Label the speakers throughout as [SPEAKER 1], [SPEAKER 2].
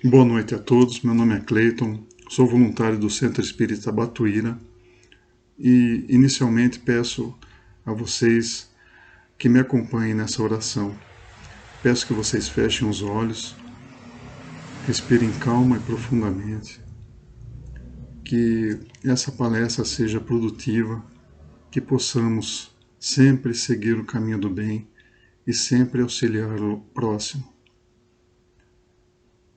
[SPEAKER 1] Boa noite a todos, meu nome é Cleiton, sou voluntário do Centro Espírita Batuíra e inicialmente peço a vocês que me acompanhem nessa oração. Peço que vocês fechem os olhos, respirem calma e profundamente, que essa palestra seja produtiva, que possamos sempre seguir o caminho do bem e sempre auxiliar o próximo.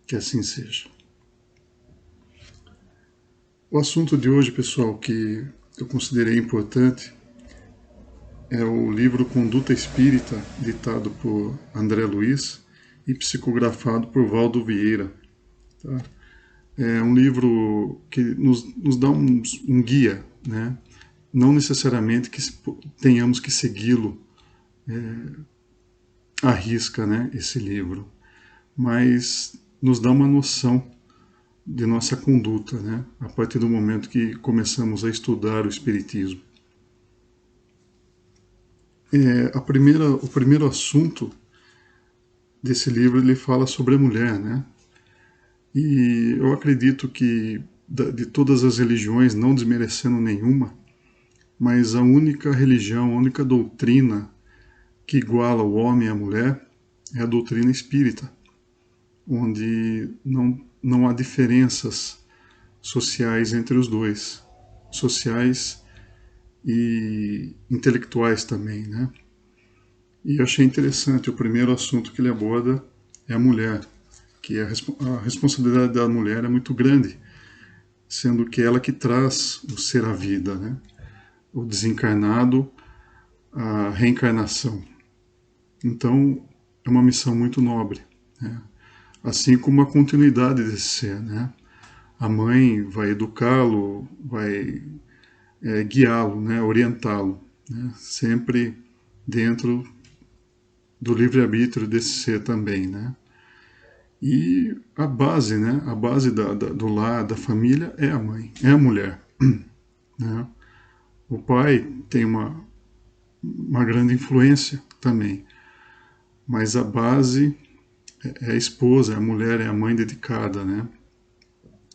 [SPEAKER 1] Que assim seja. O assunto de hoje, pessoal, que eu considerei importante é o livro Conduta Espírita, ditado por André Luiz e psicografado por Valdo Vieira. Tá? É um livro que nos dá um guia, né? Não necessariamente que tenhamos que segui-lo à risca, né? Esse livro, mas nos dá uma noção de nossa conduta, né? A partir do momento que começamos a estudar o Espiritismo. O primeiro assunto desse livro ele fala sobre a mulher, né? E eu acredito que de todas as religiões, não desmerecendo nenhuma, mas a única religião, a única doutrina que iguala o homem e a mulher é a doutrina espírita, onde não há diferenças sociais entre os dois, sociais e intelectuais também, né? E eu achei interessante, o primeiro assunto que ele aborda é a mulher, que a responsabilidade da mulher é muito grande, sendo que ela que traz o ser à vida, né? O desencarnado, a reencarnação. Então, é uma missão muito nobre, né? Assim como a continuidade desse ser, né? A mãe vai educá-lo, vai guiá-lo, né? Orientá-lo, né? Sempre dentro do livre-arbítrio desse ser também, né? E a base, né? A base do lar, da família é a mãe, é a mulher, né? O pai tem uma grande influência também, mas a base é a esposa, é a mulher, é a mãe dedicada, né?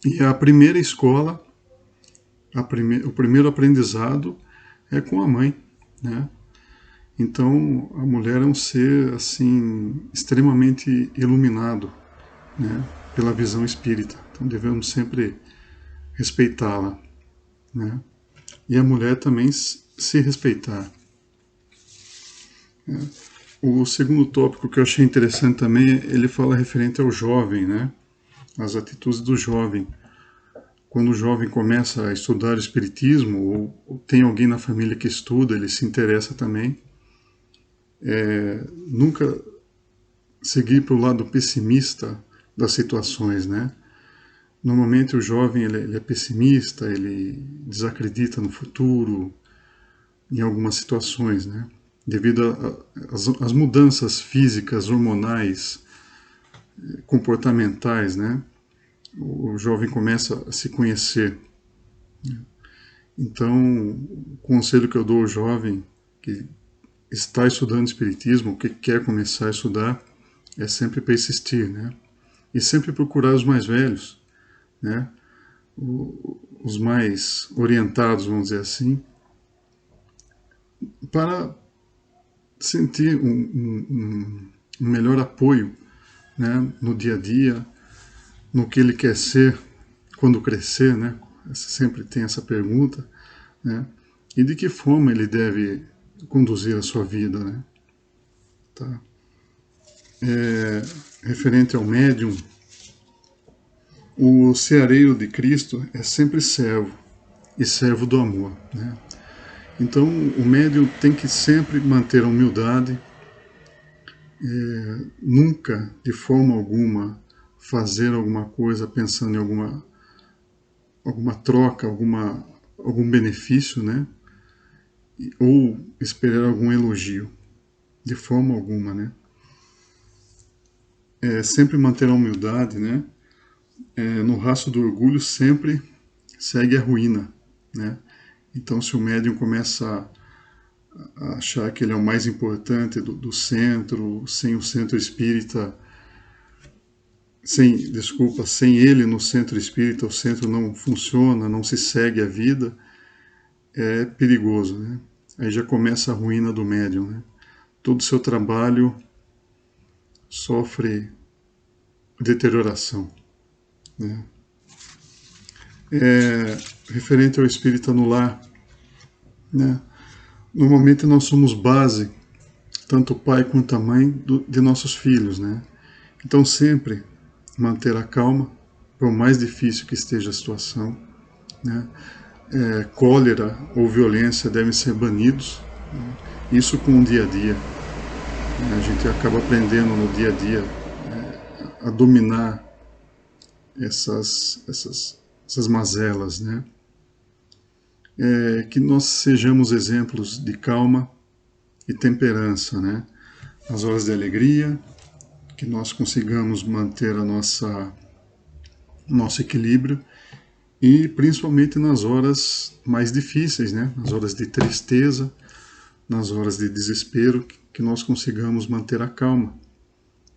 [SPEAKER 1] E a primeira escola, o primeiro aprendizado é com a mãe, né? Então a mulher é um ser assim extremamente iluminado, né? Pela visão espírita. Então devemos sempre respeitá-la, né? E a mulher também se respeitar. Né? O segundo tópico que eu achei interessante também, ele fala referente ao jovem, né? As atitudes do jovem. Quando o jovem começa a estudar o espiritismo, ou tem alguém na família que estuda, ele se interessa também, nunca seguir para o lado pessimista das situações, né? Normalmente o jovem ele é pessimista, ele desacredita no futuro, em algumas situações, né? Devido às mudanças físicas, hormonais, comportamentais, né? O jovem começa a se conhecer. Então, o conselho que eu dou ao jovem que está estudando espiritismo, que quer começar a estudar, é sempre persistir, né? E sempre procurar os mais velhos, né? Os mais orientados, vamos dizer assim, para sentir um melhor apoio, né? No dia a dia, no que ele quer ser quando crescer, né? Sempre tem essa pergunta, né? E de que forma ele deve conduzir a sua vida, né? Tá? Referente ao médium, o ceareiro de Cristo é sempre servo e servo do amor, né? Então o médium tem que sempre manter a humildade, nunca de forma alguma fazer alguma coisa pensando em alguma troca, algum benefício, né? Ou esperar algum elogio, de forma alguma, né? Sempre manter a humildade, né? No rastro do orgulho sempre segue a ruína, né? Então, se o médium começa a achar que ele é o mais importante do centro, sem o centro espírita sem ele no centro espírita, o centro não funciona, não se segue a vida, é perigoso, né? Aí já começa a ruína do médium, né? Todo o seu trabalho sofre deterioração, né? Referente ao espírita no lar, né? Normalmente nós somos base, tanto o pai quanto a mãe, de nossos filhos, né? Então sempre manter a calma, por mais difícil que esteja a situação, né? Cólera ou violência devem ser banidos, né? Isso com o dia a dia, né? A gente acaba aprendendo no dia a dia a dominar essas mazelas, né? Que nós sejamos exemplos de calma e temperança, né? Nas horas de alegria, que nós consigamos manter nosso equilíbrio, e principalmente nas horas mais difíceis, né? Nas horas de tristeza, nas horas de desespero, que nós consigamos manter a calma,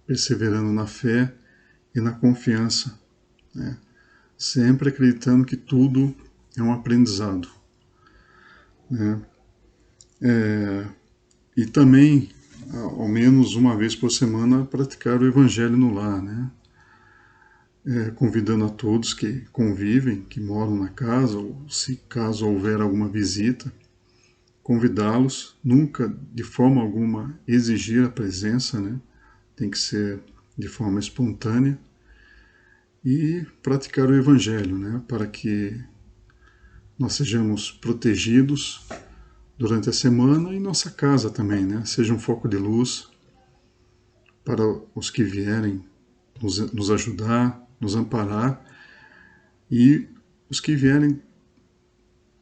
[SPEAKER 1] perseverando na fé e na confiança, né? Sempre acreditando que tudo é um aprendizado, né? E também, ao menos uma vez por semana, praticar o Evangelho no lar, né? Convidando a todos que convivem, que moram na casa, ou se caso houver alguma visita, convidá-los, nunca de forma alguma exigir a presença, né? Tem que ser de forma espontânea, e praticar o Evangelho, né? Para que nós sejamos protegidos durante a semana, e nossa casa também, né? Seja um foco de luz para os que vierem nos ajudar, nos amparar, e os que vierem,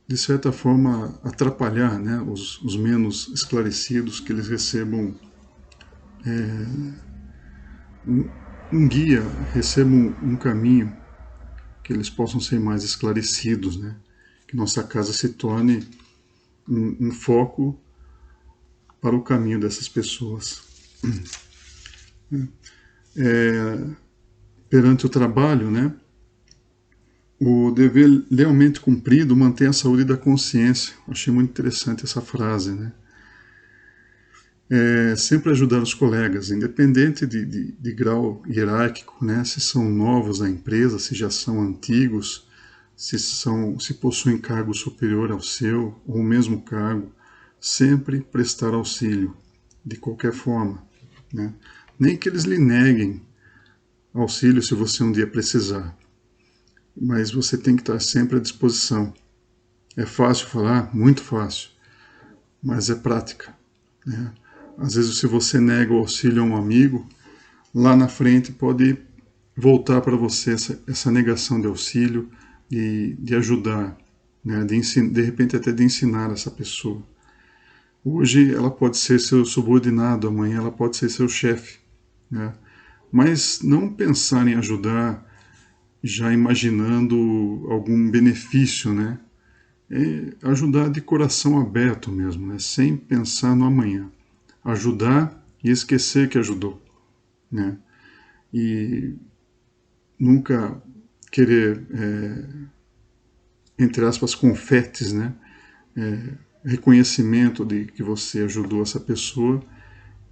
[SPEAKER 1] de certa forma, atrapalhar, né? Os menos esclarecidos, que eles recebam um guia, recebam um caminho, que eles possam ser mais esclarecidos, né? Que nossa casa se torne um foco para o caminho dessas pessoas. Perante o trabalho, né? O dever lealmente cumprido mantém a saúde da consciência. Achei muito interessante essa frase, né? Sempre ajudar os colegas, independente de grau hierárquico, né? Se são novos na empresa, se já são antigos, se possuem cargo superior ao seu, ou o mesmo cargo, sempre prestar auxílio, de qualquer forma, né? Nem que eles lhe neguem auxílio se você um dia precisar, mas você tem que estar sempre à disposição. É fácil falar? Muito fácil, mas é prática, né? Às vezes, se você nega o auxílio a um amigo, lá na frente pode voltar para você essa negação de auxílio, de ajudar, né? De repente até de ensinar essa pessoa. Hoje ela pode ser seu subordinado, amanhã ela pode ser seu chefe, né? Mas não pensar em ajudar já imaginando algum benefício, né? Ajudar de coração aberto mesmo, né? Sem pensar no amanhã. Ajudar e esquecer que ajudou, né? E nunca querer, entre aspas, confetes, né? Reconhecimento de que você ajudou essa pessoa,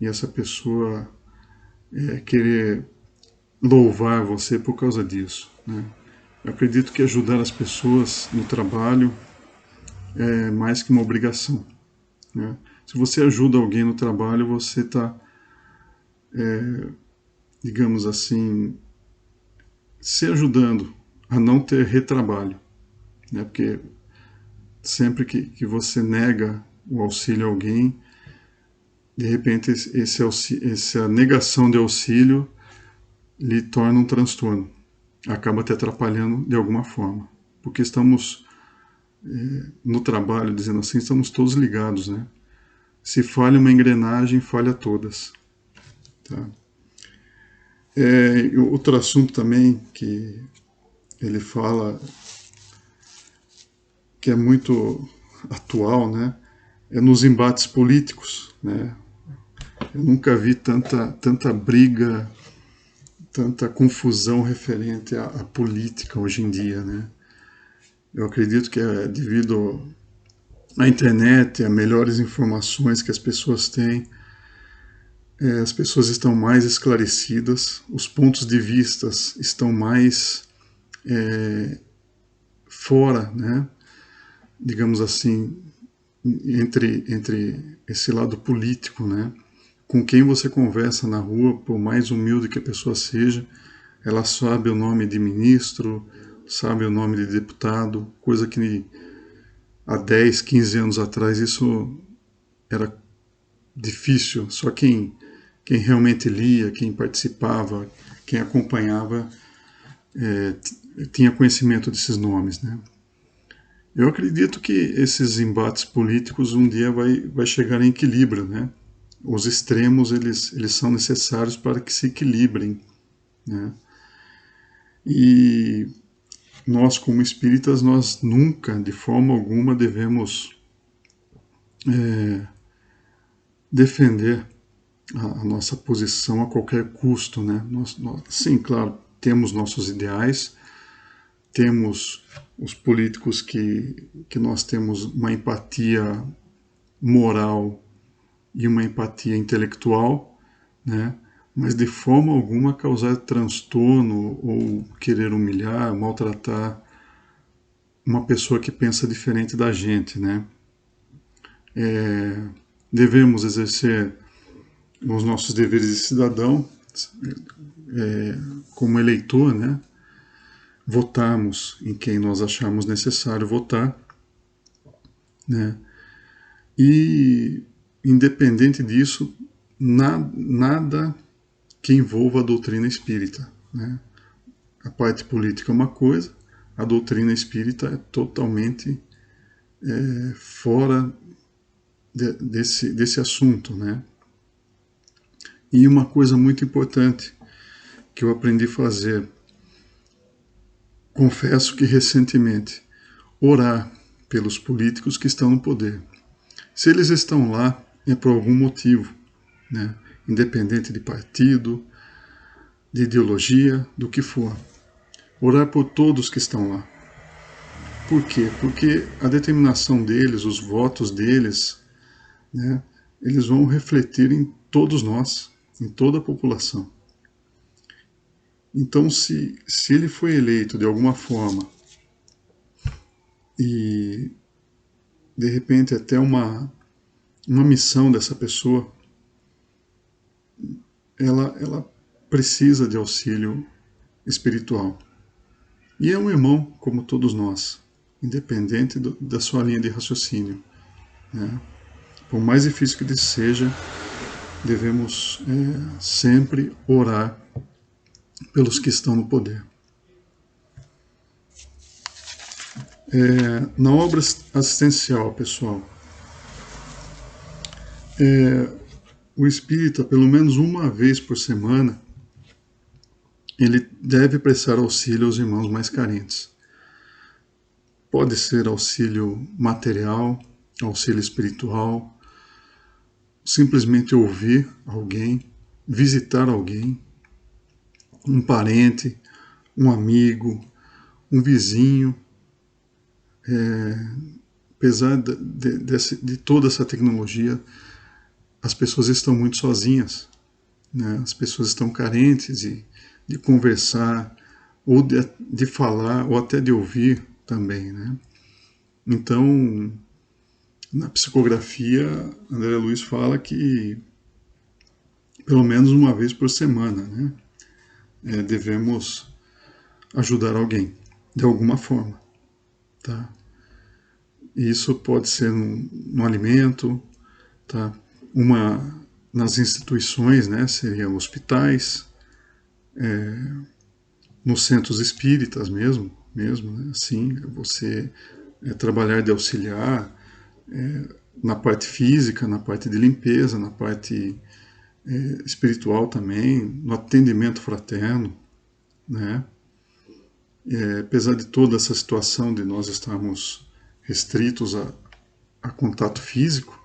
[SPEAKER 1] e essa pessoa querer louvar você por causa disso, né? Eu acredito que ajudar as pessoas no trabalho é mais que uma obrigação, né? Se você ajuda alguém no trabalho, você está, digamos assim, se ajudando a não ter retrabalho, né? Porque sempre que você nega o auxílio a alguém, de repente essa negação de auxílio lhe torna um transtorno, acaba te atrapalhando de alguma forma, porque estamos no trabalho, dizendo assim, estamos todos ligados, né? Se falha uma engrenagem, falha todas, tá? Outro assunto também que ele fala, que é muito atual, né? É nos embates políticos, né? Eu nunca vi tanta briga, tanta confusão referente à política hoje em dia, né? Eu acredito que é devido à internet, a melhores informações que as pessoas têm, as pessoas estão mais esclarecidas, os pontos de vista estão mais fora, né? Digamos assim, entre esse lado político, né? Com quem você conversa na rua, por mais humilde que a pessoa seja, ela sabe o nome de ministro, sabe o nome de deputado, coisa que há 10, 15 anos atrás isso era difícil. Só quem realmente lia, quem participava, quem acompanhava, tinha conhecimento desses nomes, né? Eu acredito que esses embates políticos um dia vai chegar em equilíbrio, né? Os extremos, eles são necessários para que se equilibrem, né? E nós, como espíritas, nós nunca, de forma alguma, devemos defender a nossa posição a qualquer custo, né? Sim, claro, temos nossos ideais, temos os políticos que nós temos uma empatia moral e uma empatia intelectual, né? Mas de forma alguma causar transtorno ou querer humilhar, maltratar uma pessoa que pensa diferente da gente, né? Devemos exercer os nossos deveres de cidadão, como eleitor, né? Votarmos em quem nós acharmos necessário votar, né? E, independente disso, nada que envolva a doutrina espírita, né? A parte política é uma coisa, a doutrina espírita é totalmente fora desse assunto, né? E uma coisa muito importante que eu aprendi a fazer, confesso que recentemente, orar pelos políticos que estão no poder. Se eles estão lá, é por algum motivo, né? Independente de partido, de ideologia, do que for. Orar por todos que estão lá. Por quê? Porque a determinação deles, os votos deles, né, eles vão refletir em todos nós, em toda a população. Então, se ele foi eleito de alguma forma e, de repente, até uma missão dessa pessoa, ela precisa de auxílio espiritual. E é um irmão, como todos nós, independente da sua linha de raciocínio, né? Por mais difícil que ele seja, devemos sempre orar pelos que estão no poder. Na obra assistencial, pessoal, o espírita, pelo menos uma vez por semana, ele deve prestar auxílio aos irmãos mais carentes. Pode ser auxílio material, auxílio espiritual, simplesmente ouvir alguém, visitar alguém, um parente, um amigo, um vizinho. Apesar de toda essa tecnologia, as pessoas estão muito sozinhas, né? As pessoas estão carentes de conversar, ou de falar, ou até de ouvir também, né? Então, na psicografia, André Luiz fala que pelo menos uma vez por semana, né? Devemos ajudar alguém, de alguma forma, tá? Isso pode ser no alimento, tá? Nas instituições, né? Seriam hospitais, nos centros espíritas mesmo, né? Assim, você trabalhar de auxiliar na parte física, na parte de limpeza, na parte espiritual também, no atendimento fraterno, né? Apesar de toda essa situação de nós estarmos restritos a contato físico,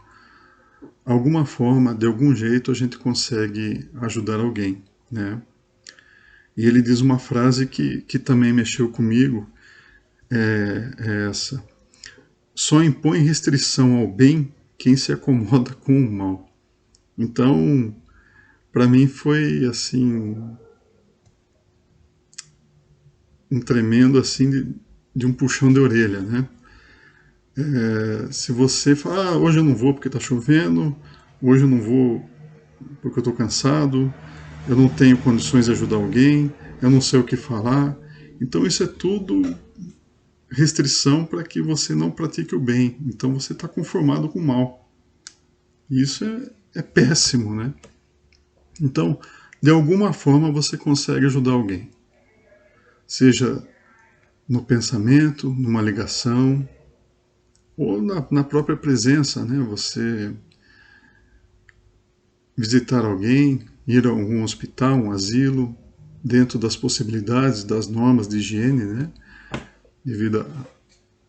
[SPEAKER 1] alguma forma, de algum jeito, a gente consegue ajudar alguém, né? E ele diz uma frase que também mexeu comigo, é essa: só impõe restrição ao bem quem se acomoda com o mal. Então, para mim foi assim um tremendo assim de um puxão de orelha, né? Se você fala, hoje eu não vou porque está chovendo, hoje eu não vou porque eu estou cansado, eu não tenho condições de ajudar alguém, eu não sei o que falar. Então isso é tudo restrição para que você não pratique o bem. Então você está conformado com o mal. E isso é péssimo, né? Então, de alguma forma você consegue ajudar alguém. Seja no pensamento, numa ligação, ou na própria presença, né? Você visitar alguém, ir a algum hospital, um asilo, dentro das possibilidades, das normas de higiene, né? Devido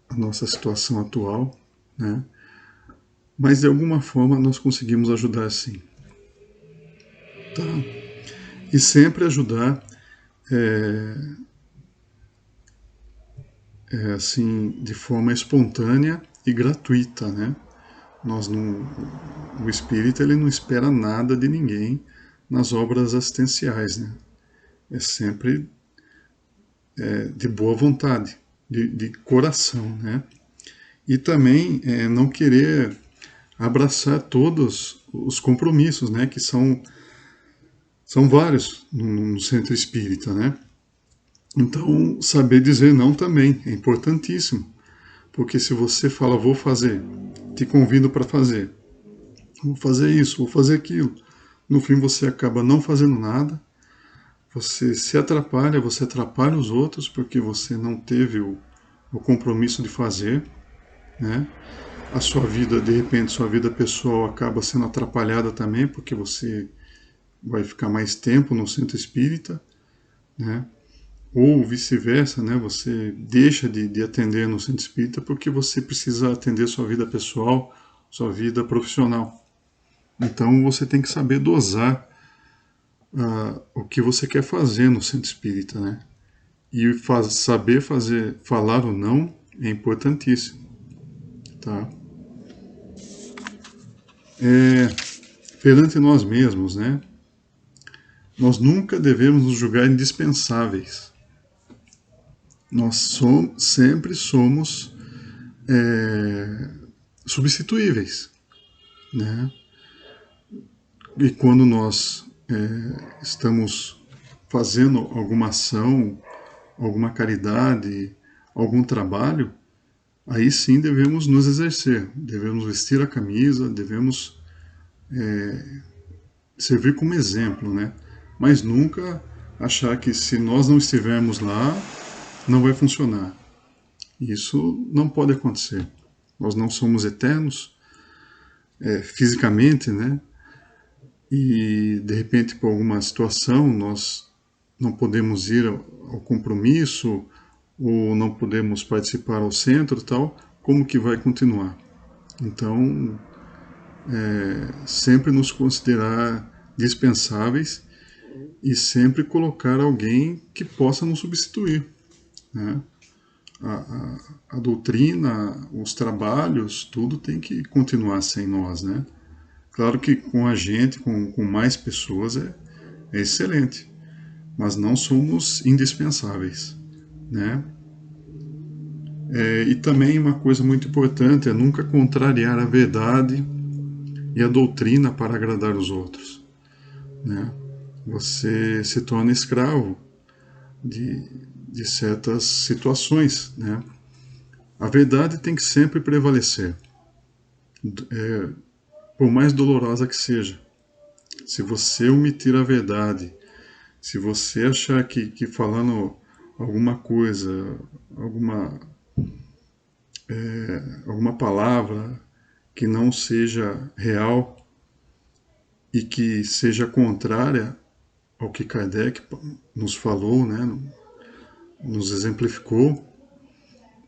[SPEAKER 1] à nossa situação atual, né? Mas de alguma forma nós conseguimos ajudar sim. Tá? E sempre ajudar assim, de forma espontânea e gratuita, né? Nós não, o espírita ele não espera nada de ninguém nas obras assistenciais, né? É sempre de boa vontade, de coração, né? E também não querer abraçar todos os compromissos, né? Que são vários no centro espírita, né? Então, saber dizer não também é importantíssimo. Porque se você fala, vou fazer, te convido para fazer, vou fazer isso, vou fazer aquilo, no fim você acaba não fazendo nada, você se atrapalha, você atrapalha os outros porque você não teve o compromisso de fazer, né? A sua vida, de repente, sua vida pessoal acaba sendo atrapalhada também porque você vai ficar mais tempo no centro espírita, né? Ou vice-versa, né? Você deixa de atender no centro espírita porque você precisa atender sua vida pessoal, sua vida profissional. Então você tem que saber dosar o que você quer fazer no centro espírita, né? E saber fazer, falar o não é importantíssimo, tá? Perante nós mesmos, né? Nós nunca devemos nos julgar indispensáveis. Nós sempre somos substituíveis, né? E quando nós estamos fazendo alguma ação, alguma caridade, algum trabalho, aí sim devemos nos exercer, devemos vestir a camisa, devemos servir como exemplo, né? Mas nunca achar que se nós não estivermos lá, não vai funcionar. Isso não pode acontecer. Nós não somos eternos, fisicamente, né? E de repente por alguma situação nós não podemos ir ao compromisso ou não podemos participar ao centro e tal, como que vai continuar? Então, sempre nos considerar dispensáveis e sempre colocar alguém que possa nos substituir, né? A doutrina, os trabalhos, tudo tem que continuar sem nós, né? Claro que com a gente, com mais pessoas, é excelente, mas não somos indispensáveis, né? E também uma coisa muito importante é nunca contrariar a verdade e a doutrina para agradar os outros, né? Você se torna escravo de certas situações, né? A verdade tem que sempre prevalecer, por mais dolorosa que seja. Se você omitir a verdade, se você achar que falando alguma coisa, alguma palavra que não seja real e que seja contrária ao que Kardec nos falou, né, nos exemplificou,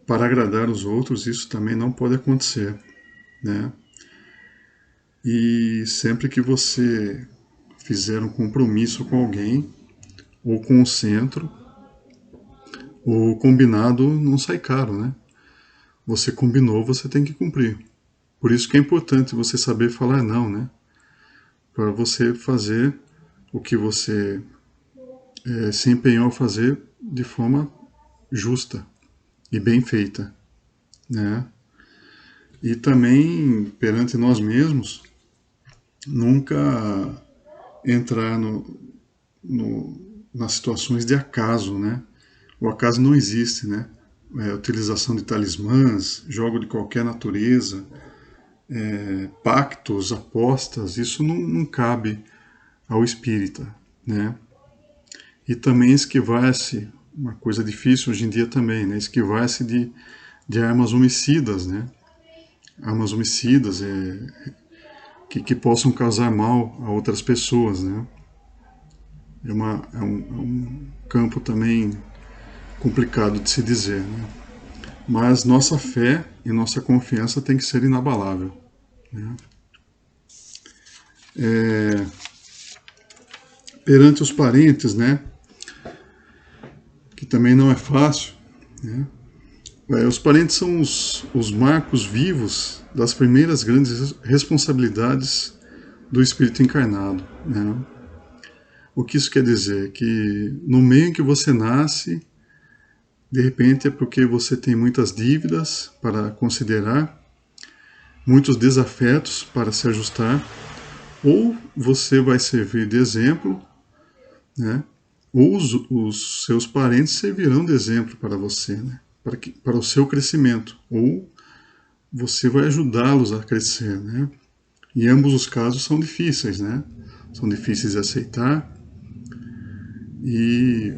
[SPEAKER 1] para agradar os outros, isso também não pode acontecer, né? E sempre que você fizer um compromisso com alguém, ou com o centro, o combinado não sai caro, né? Você combinou, você tem que cumprir. Por isso que é importante você saber falar não, né? Para você fazer o que você se empenhou a fazer de forma justa e bem feita, né? E também, perante nós mesmos, nunca entrar nas situações de acaso, né? O acaso não existe, né? Utilização de talismãs, jogo de qualquer natureza, pactos, apostas, isso não cabe ao espírita, né? E também esquivar-se, uma coisa difícil hoje em dia também, né? Esquivar-se de armas homicidas, né? Armas homicidas que possam causar mal a outras pessoas, né? É um campo também complicado de se dizer, né? Mas nossa fé e nossa confiança tem que ser inabalável, né? Perante os parentes, né? Que também não é fácil, né? Os parentes são os marcos vivos das primeiras grandes responsabilidades do espírito encarnado, né? O que isso quer dizer? Que no meio em que você nasce, de repente é porque você tem muitas dívidas para considerar, muitos desafetos para se ajustar, ou você vai servir de exemplo, né? Ou os seus parentes servirão de exemplo para você, né? Para o seu crescimento, ou você vai ajudá-los a crescer, né? E ambos os casos são difíceis, né? São difíceis de aceitar e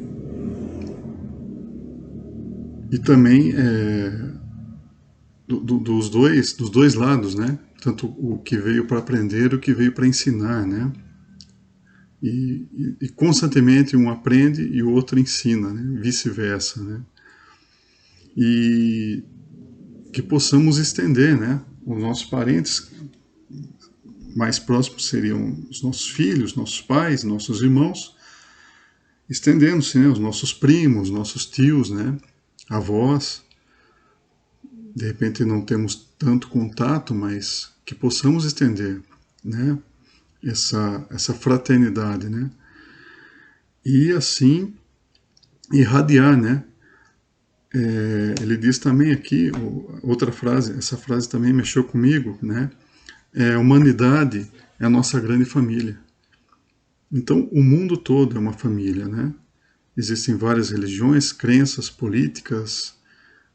[SPEAKER 1] também dos dois lados, né? Tanto o que veio para aprender e o que veio para ensinar, né? E constantemente um aprende e o outro ensina, né? Vice-versa, né? E que possamos estender, né? Os nossos parentes mais próximos seriam os nossos filhos, nossos pais, nossos irmãos, estendendo-se, né? Os nossos primos, nossos tios, né? Avós. De repente não temos tanto contato, mas que possamos estender, né? Essa fraternidade, né? E assim irradiar, né? Ele diz também aqui, outra frase, essa frase também mexeu comigo, né? Humanidade é a nossa grande família. Então, o mundo todo é uma família, né? Existem várias religiões, crenças, políticas,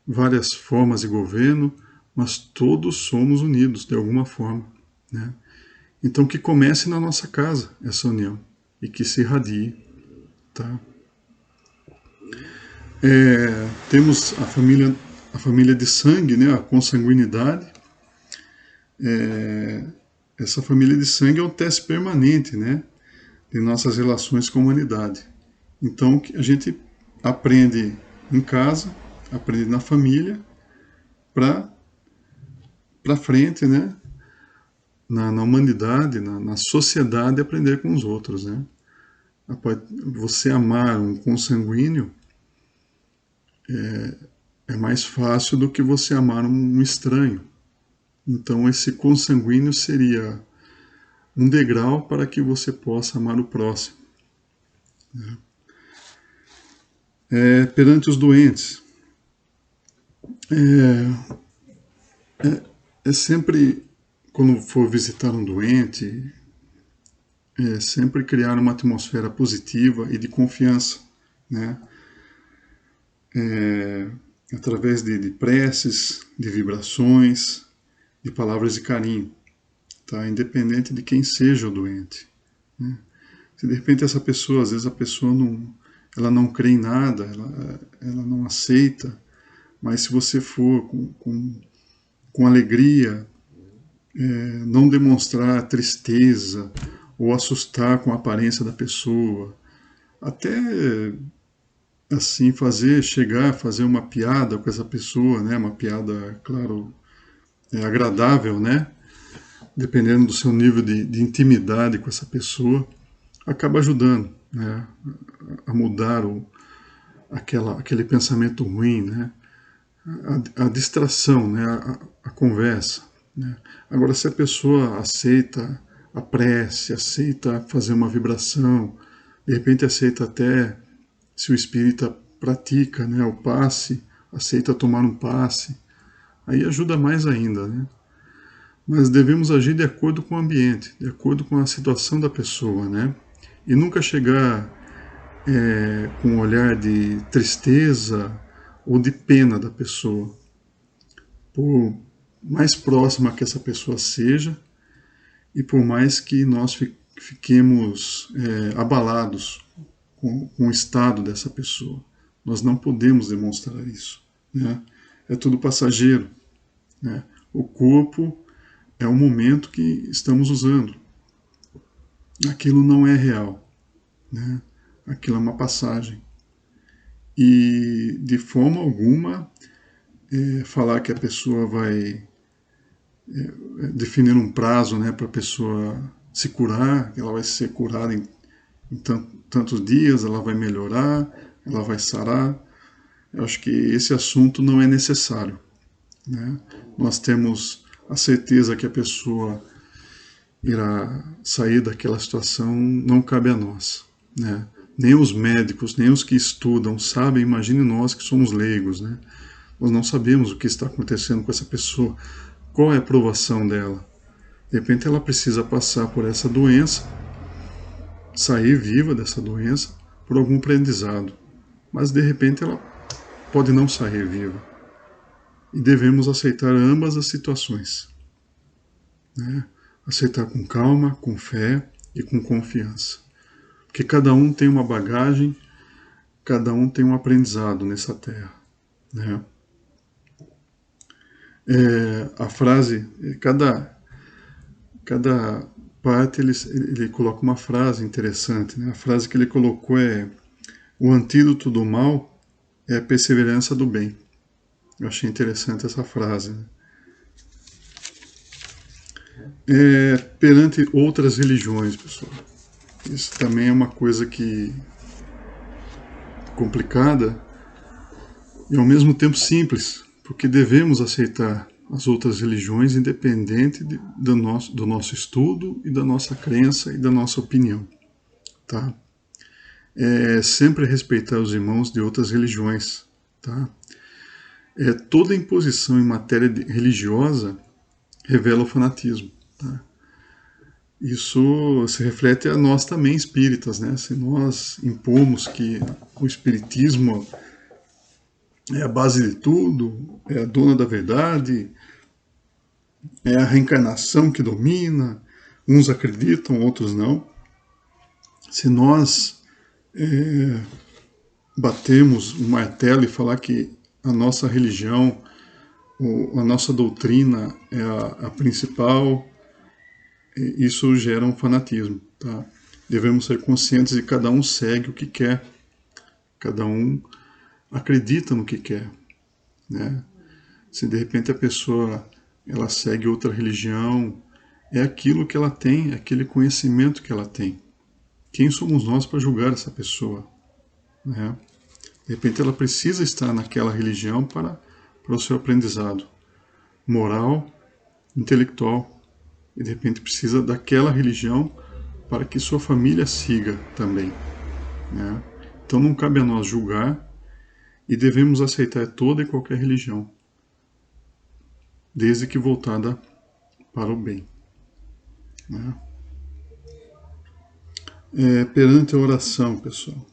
[SPEAKER 1] várias formas de governo, mas todos somos unidos de alguma forma, né? Então, que comece na nossa casa essa união e que se irradie, tá? Temos a família de sangue, né? A consanguinidade. Essa família de sangue é um teste permanente, né? De nossas relações com a humanidade. Então, a gente aprende em casa, aprende na família, para frente, né? Na humanidade, na sociedade, aprender com os outros, né? Você amar um consanguíneo é mais fácil do que você amar um estranho. Então, esse consanguíneo seria um degrau para que você possa amar o próximo, né? Perante os doentes, é sempre, quando for visitar um doente, sempre criar uma atmosfera positiva e de confiança, né? Através de preces, de vibrações, de palavras de carinho, tá? Independente de quem seja o doente, né? Se de repente essa pessoa, às vezes a pessoa ela não crê em nada, ela não aceita, mas se você for com alegria, não demonstrar tristeza ou assustar com a aparência da pessoa, até assim fazer uma piada com essa pessoa, né? Uma piada, claro, agradável, né? Dependendo do seu nível de intimidade com essa pessoa, acaba ajudando, né, a mudar aquele pensamento ruim, né, a distração, né, a conversa. Né. Agora, se a pessoa aceita a prece, aceita fazer uma vibração, de repente aceita até, se o espírita pratica, né, o passe, aceita tomar um passe, aí ajuda mais ainda, né? Mas devemos agir de acordo com o ambiente, de acordo com a situação da pessoa, né? E nunca chegar com um olhar de tristeza ou de pena da pessoa. Por mais próxima que essa pessoa seja e por mais que nós fiquemos abalados com o estado dessa pessoa. Nós não podemos demonstrar isso, né? É tudo passageiro, né? O corpo é o momento que estamos usando. Aquilo não é real, né? Aquilo é uma passagem. E de forma alguma falar que a pessoa vai definir um prazo, né, para a pessoa se curar, que ela vai ser curada em tantos dias, ela vai melhorar, ela vai sarar. Eu acho que esse assunto não é necessário, né? Nós temos a certeza que a pessoa irá sair daquela situação, não cabe a nós, né? Nem os médicos, nem os que estudam sabem, imagine nós que somos leigos, né? Nós não sabemos o que está acontecendo com essa pessoa, qual é a provação dela. De repente ela precisa passar por essa doença, sair viva dessa doença por algum aprendizado, mas de repente ela pode não sair viva. E devemos aceitar ambas as situações, né? Aceitar com calma, com fé e com confiança. Porque cada um tem uma bagagem, cada um tem um aprendizado nessa terra, né? A frase, cada parte ele coloca uma frase interessante, né? A frase que ele colocou é: o antídoto do mal é a perseverança do bem. Eu achei interessante essa frase, né? Perante outras religiões, pessoal. Isso também é uma coisa que complicada e ao mesmo tempo simples, porque devemos aceitar as outras religiões independente do nosso estudo e da nossa crença e da nossa opinião, tá? Sempre respeitar os irmãos de outras religiões, tá? Toda imposição em matéria religiosa revela o fanatismo, tá? Isso se reflete a nós também espíritas, né? Se nós impomos que o espiritismo é a base de tudo, é a dona da verdade, é a reencarnação que domina, uns acreditam, outros não. Se nós batemos o martelo e falar que a nossa religião, a nossa doutrina é a principal, isso gera um fanatismo, tá? Devemos ser conscientes de que cada um segue o que quer, cada um acredita no que quer, né? Se de repente a pessoa ela segue outra religião, é aquilo que ela tem, é aquele conhecimento que ela tem. Quem somos nós para julgar essa pessoa, né? De repente ela precisa estar naquela religião para o seu aprendizado moral, intelectual, e de repente precisa daquela religião para que sua família siga também, né? Então não cabe a nós julgar e devemos aceitar toda e qualquer religião, desde que voltada para o bem, né? Perante a oração, pessoal.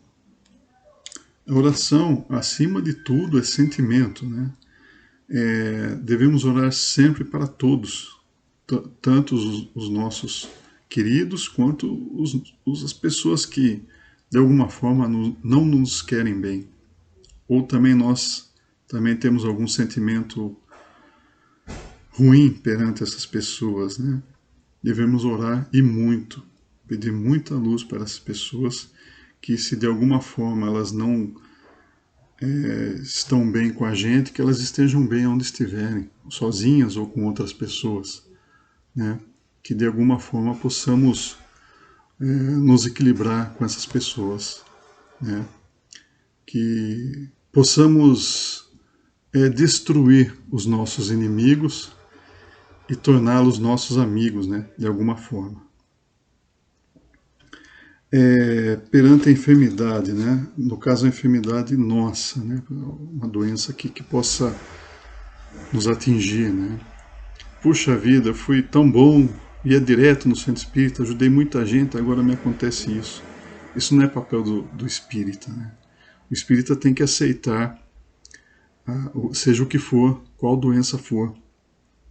[SPEAKER 1] A oração, acima de tudo, é sentimento, né? Devemos orar sempre para todos, tanto os nossos queridos quanto as pessoas que de alguma forma não nos querem bem. Ou também nós também temos algum sentimento ruim perante essas pessoas, né? Devemos orar e muito, pedir muita luz para essas pessoas, que se de alguma forma elas não estão bem com a gente, que elas estejam bem onde estiverem, sozinhas ou com outras pessoas, né? Que de alguma forma possamos nos equilibrar com essas pessoas, né? Que possamos destruir os nossos inimigos e torná-los nossos amigos, né? De alguma forma. Perante a enfermidade, né? No caso, a enfermidade nossa, né? Uma doença que possa nos atingir, né? Puxa vida, eu fui tão bom, ia direto no centro espírita, ajudei muita gente, agora me acontece isso. Isso não é papel do espírita, né? O espírita tem que aceitar, seja o que for, qual doença for,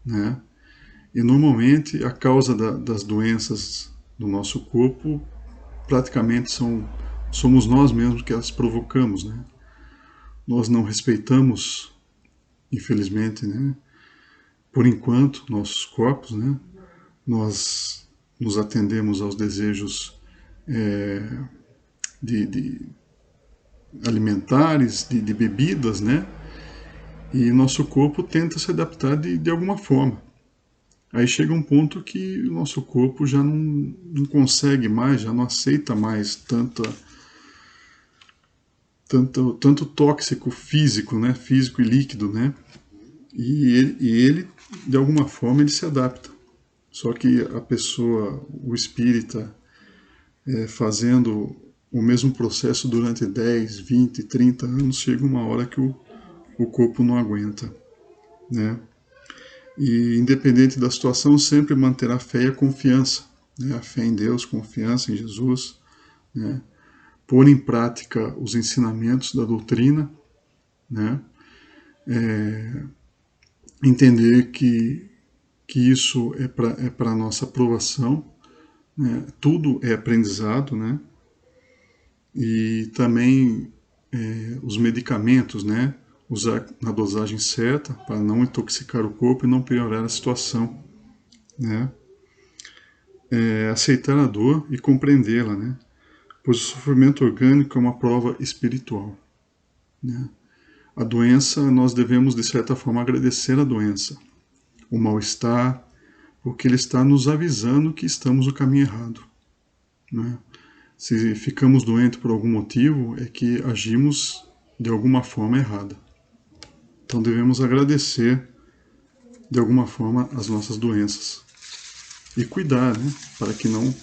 [SPEAKER 1] né? E normalmente a causa das doenças do nosso corpo praticamente somos nós mesmos que as provocamos, né? Nós não respeitamos, infelizmente, né? Por enquanto, nossos corpos, né? Nós nos atendemos aos desejos de alimentares, de bebidas, né? E nosso corpo tenta se adaptar de alguma forma. Aí chega um ponto que o nosso corpo já não consegue mais, já não aceita mais tanto tóxico físico, né? Físico e líquido, né? E ele, de alguma forma, ele se adapta. Só que a pessoa, o espírita, fazendo o mesmo processo durante 10, 20, 30 anos, chega uma hora que o corpo não aguenta, né? E independente da situação, sempre manter a fé e a confiança, né? A fé em Deus, confiança em Jesus, né? Pôr em prática os ensinamentos da doutrina, né? Entender que isso é para a nossa aprovação, né? Tudo é aprendizado, né? E também os medicamentos, né? Usar na dosagem certa para não intoxicar o corpo e não piorar a situação, né? Aceitar a dor e compreendê-la, né? Pois o sofrimento orgânico é uma prova espiritual, né? A doença, nós devemos de certa forma agradecer a doença, o mal-estar, porque ele está nos avisando que estamos no caminho errado, né? Se ficamos doentes por algum motivo, é que agimos de alguma forma errada. Então devemos agradecer de alguma forma as nossas doenças e cuidar, né, para que não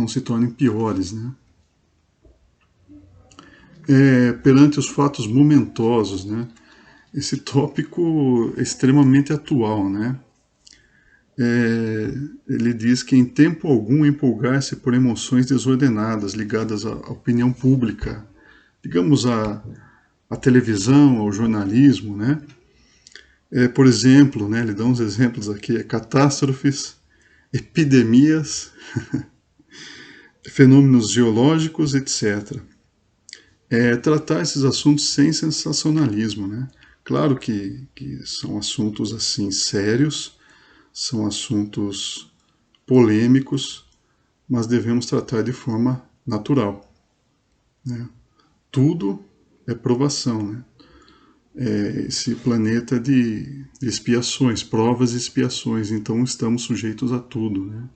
[SPEAKER 1] se tornem piores, né? Perante os fatos momentosos, né? Esse tópico é extremamente atual, né? Ele diz que em tempo algum empolgar-se por emoções desordenadas ligadas à opinião pública, digamos à televisão, ao jornalismo, né? Por exemplo, né, ele dá uns exemplos aqui, catástrofes, epidemias, fenômenos geológicos, etc. Tratar esses assuntos sem sensacionalismo, né? Claro que são assuntos assim sérios, são assuntos polêmicos, mas devemos tratar de forma natural, né? Tudo é provação, né? Esse planeta de expiações, provas e expiações, então estamos sujeitos a tudo, né?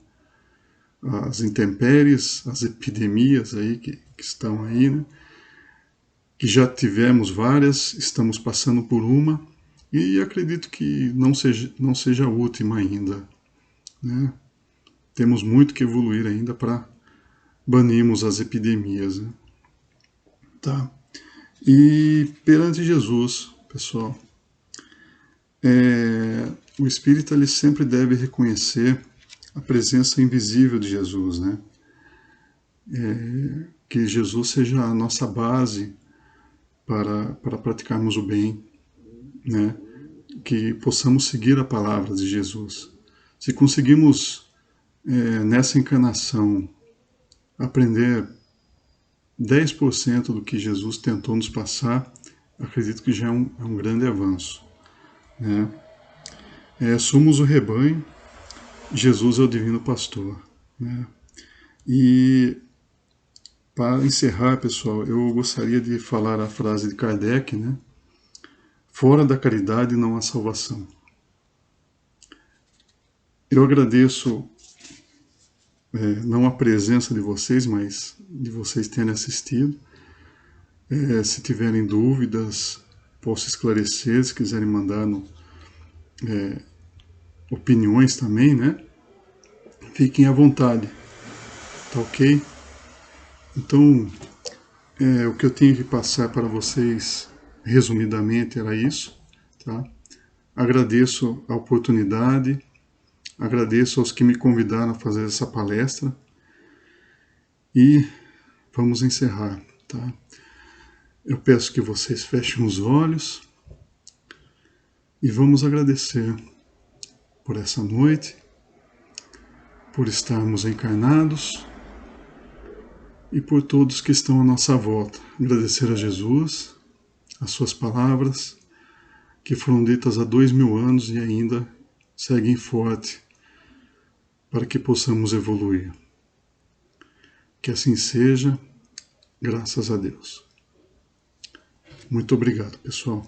[SPEAKER 1] As intempéries, as epidemias aí que estão aí, né? Que já tivemos várias, estamos passando por uma, e acredito que não seja a última ainda, né? Temos muito que evoluir ainda para banirmos as epidemias, né? Tá? E perante Jesus, pessoal, o espírita ele sempre deve reconhecer a presença invisível de Jesus, né? Que Jesus seja a nossa base para praticarmos o bem, né? Que possamos seguir a palavra de Jesus. Se conseguimos, nessa encarnação, aprender 10% do que Jesus tentou nos passar, acredito que já é um grande avanço, né? Somos o rebanho, Jesus é o divino pastor, né? E para encerrar, pessoal, eu gostaria de falar a frase de Kardec, né? Fora da caridade não há salvação. Eu agradeço não a presença de vocês, mas de vocês terem assistido. Se tiverem dúvidas, posso esclarecer, se quiserem mandar opiniões também, né? Fiquem à vontade, tá ok? Então, o que eu tenho que passar para vocês, resumidamente, era isso, tá? Agradeço a oportunidade, agradeço aos que me convidaram a fazer essa palestra e vamos encerrar, tá? Eu peço que vocês fechem os olhos e vamos agradecer por essa noite, por estarmos encarnados e por todos que estão à nossa volta. Agradecer a Jesus, as suas palavras, que foram ditas há 2000 anos e ainda seguem forte para que possamos evoluir. Que assim seja, graças a Deus. Muito obrigado, pessoal.